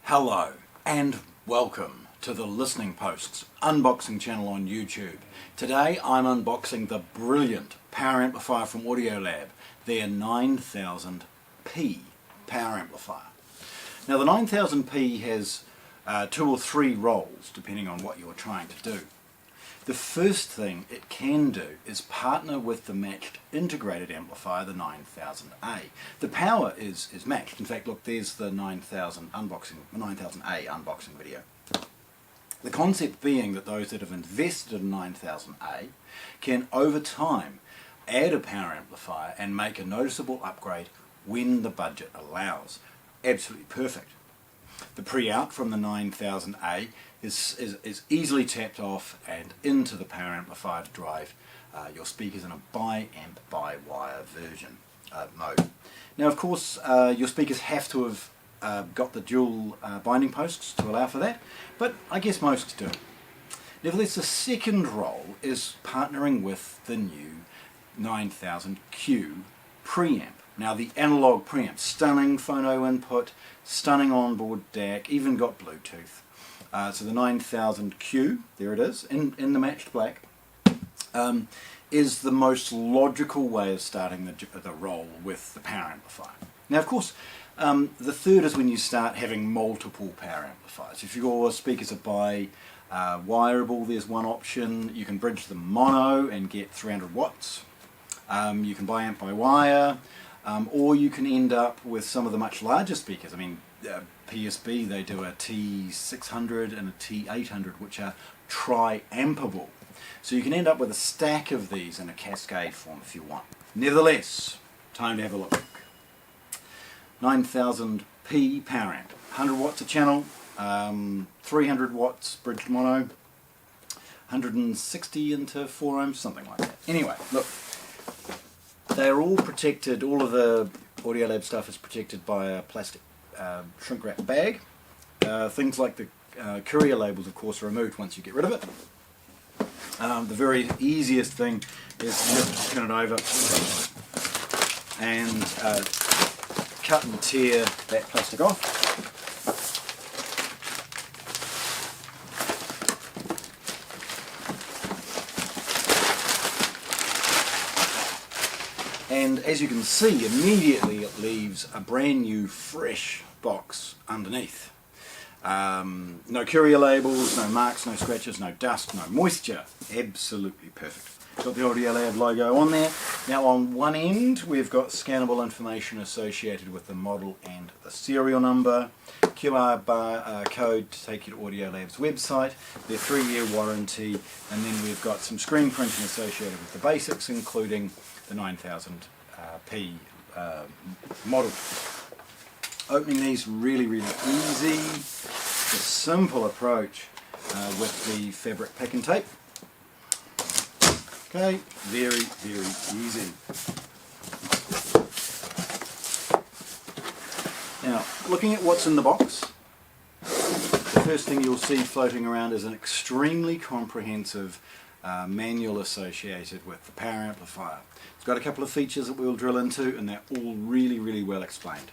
Hello and welcome to the Listening Post's unboxing channel on YouTube. Today I'm unboxing the brilliant power amplifier from Audiolab, their 9000P power amplifier. Now the 9000P has 2 or 3 roles depending on what you're trying to do. The first thing it can do is partner with the matched integrated amplifier, the 9000A. The power is matched. In fact, look, there's the 9000A unboxing video. The concept being that those that have invested in 9000A can, over time, add a power amplifier and make a noticeable upgrade when the budget allows. Absolutely perfect. The pre-out from the 9000A is easily tapped off and into the power amplifier to drive your speakers in a bi-amp by-wire version mode. Now of course your speakers have to have got the dual binding posts to allow for that, but I guess most do. Nevertheless, the second role is partnering with the new 9000Q preamp. Now the analog preamp, stunning phono input, stunning onboard DAC, even got Bluetooth. So the 9000Q, there it is, in the matched black, is the most logical way of starting the role with the power amplifier. Now of course, the third is when you start having multiple power amplifiers. If your speakers are bi-wireable, there's one option. You can bridge them mono and get 300 watts. You can bi-amp by wire. Or you can end up with some of the much larger speakers. I mean, PSB, they do a T600 and a T800, which are tri-ampable. So you can end up with a stack of these in a cascade form if you want. Nevertheless, time to have a look. 9000P power amp, 100 watts a channel, 300 watts bridged mono, 160 into 4 ohms, something like that. Anyway, look. They're all protected, all of the Audiolab stuff is protected by a plastic shrink wrap bag. Things like the courier labels, of course, are removed once you get rid of it. The very easiest thing is just turn it over and cut and tear that plastic off. And as you can see, immediately it leaves a brand new fresh box underneath. No courier labels, no marks, no scratches, no dust, no moisture. Absolutely perfect. Got the Audiolab logo on there. Now on one end we've got scannable information associated with the model and the serial number. QR code to take you to Audiolab's website, their 3-year warranty, and then we've got some screen printing associated with the basics, including the 9000P model. Opening these really easy. It's a simple approach with the fabric pack and tape. Okay, very easy. Now, looking at what's in the box, the first thing you'll see floating around is an extremely comprehensive manual associated with the power amplifier. It's got a couple of features that we'll drill into, and they're all really well explained.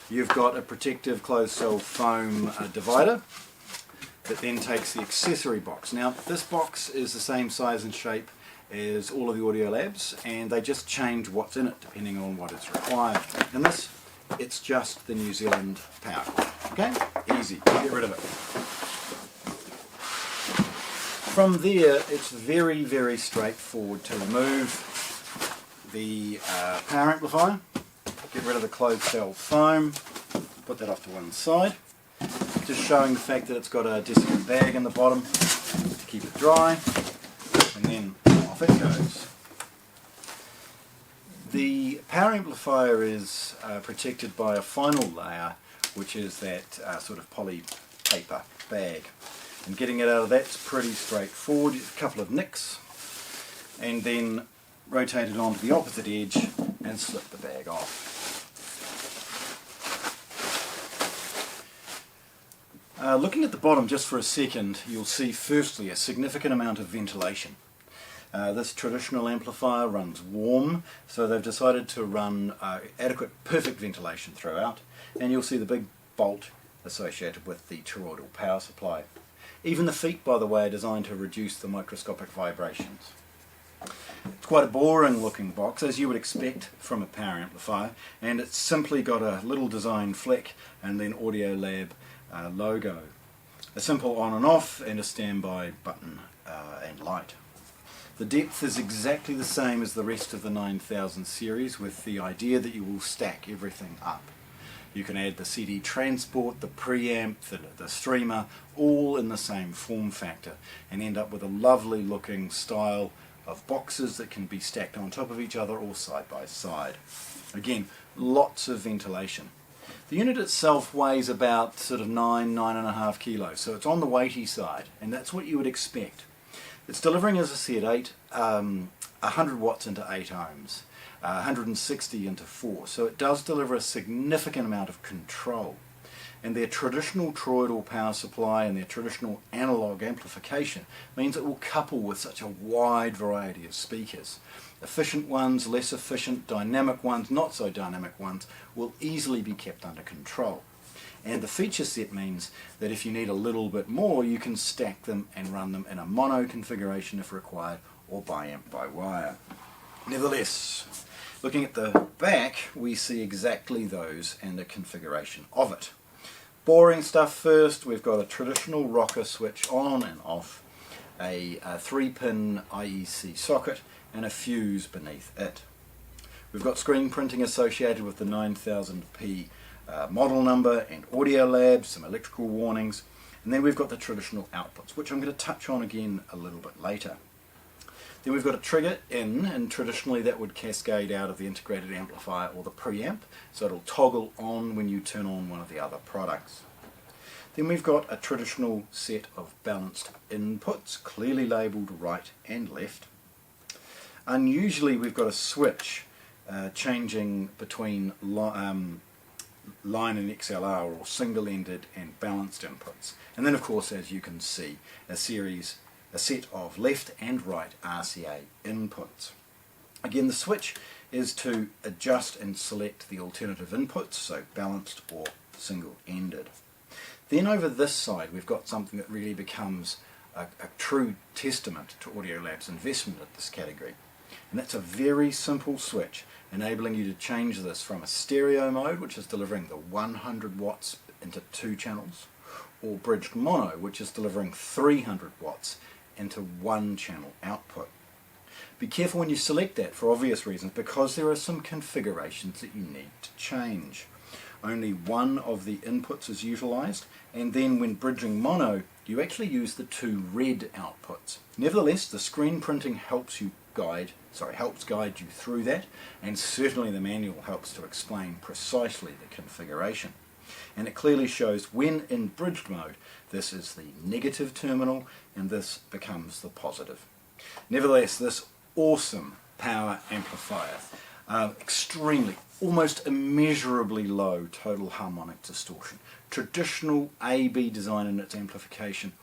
You've got a protective closed cell foam divider that then takes the accessory box. Now this box is the same size and shape as all of the Audiolabs, and they just change what's in it depending on what is required. In this, it's just the New Zealand power. Okay? Easy. Get rid of it. From there, it's very straightforward to remove the power amplifier, get rid of the closed cell foam, put that off to one side, just showing the fact that it's got a desiccant bag in the bottom to keep it dry, and then off it goes. The power amplifier is protected by a final layer, which is that sort of poly paper bag. And getting it out of that's pretty straightforward. A couple of nicks, and then rotate it onto the opposite edge and slip the bag off. Looking at the bottom just for a second, you'll see firstly a significant amount of ventilation. This traditional amplifier runs warm, so they've decided to run adequate, perfect ventilation throughout. and you'll see the big bolt associated with the toroidal power supply. Even the feet, by the way, are designed to reduce the microscopic vibrations. It's quite a boring looking box, as you would expect from a power amplifier, and it's simply got a little design flick and then Audiolab logo. A simple on and off and a standby button and light. The depth is exactly the same as the rest of the 9000 series, with the idea that you will stack everything up. You can add the CD transport, the preamp, the streamer, all in the same form factor, and end up with a lovely looking style of boxes that can be stacked on top of each other or side by side. Again, lots of ventilation. The unit itself weighs about sort of 9.5 kilos, so it's on the weighty side, and that's what you would expect. It's delivering, as I said, 100 watts into 8 ohms, 160 into 4, so it does deliver a significant amount of control. And their traditional toroidal power supply and their traditional analog amplification means it will couple with such a wide variety of speakers. Efficient ones, less efficient, dynamic ones, not so dynamic ones will easily be kept under control. And the feature set means that if you need a little bit more, you can stack them and run them in a mono configuration if required, or bi-amp by wire. Nevertheless, looking at the back, we see exactly those and the configuration of it. Boring stuff first. We've got a traditional rocker switch on and off, a 3-pin IEC socket, and a fuse beneath it. We've got screen printing associated with the 9000p model number and Audiolab, some electrical warnings, and then we've got the traditional outputs, which I'm going to touch on again a little bit later. Then we've got a trigger in, and traditionally that would cascade out of the integrated amplifier or the preamp, so it'll toggle on when you turn on one of the other products. Then we've got a traditional set of balanced inputs, clearly labelled right and left. Unusually we've got a switch changing between line and XLR, or single-ended and balanced inputs. And then of course, as you can see, a set of left and right RCA inputs. Again, the switch is to adjust and select the alternative inputs, so balanced or single-ended. Then over this side we've got something that really becomes a true testament to Audiolab's investment in this category. And that's a very simple switch enabling you to change this from a stereo mode, which is delivering the 100 watts into 2 channels, or bridged mono, which is delivering 300 watts into 1 channel output. Be careful when you select that for obvious reasons, because there are some configurations that you need to change. Only one of the inputs is utilized, and then when bridging mono you actually use the 2 red outputs. Nevertheless, the screen printing helps guide you through that, and certainly the manual helps to explain precisely the configuration. And it clearly shows when in bridged mode this is the negative terminal and this becomes the positive. Nevertheless, this awesome power amplifier, extremely, almost immeasurably low total harmonic distortion, traditional AB design in its amplification,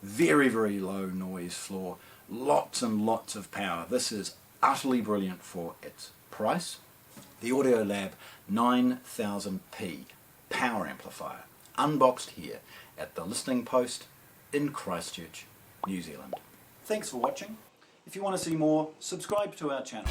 very, very low noise floor, lots and lots of power. This is utterly brilliant for its price. The Audiolab 9000p power amplifier, unboxed here at the Listening Post in Christchurch, New Zealand. Thanks for watching. If you want to see more, subscribe to our channel.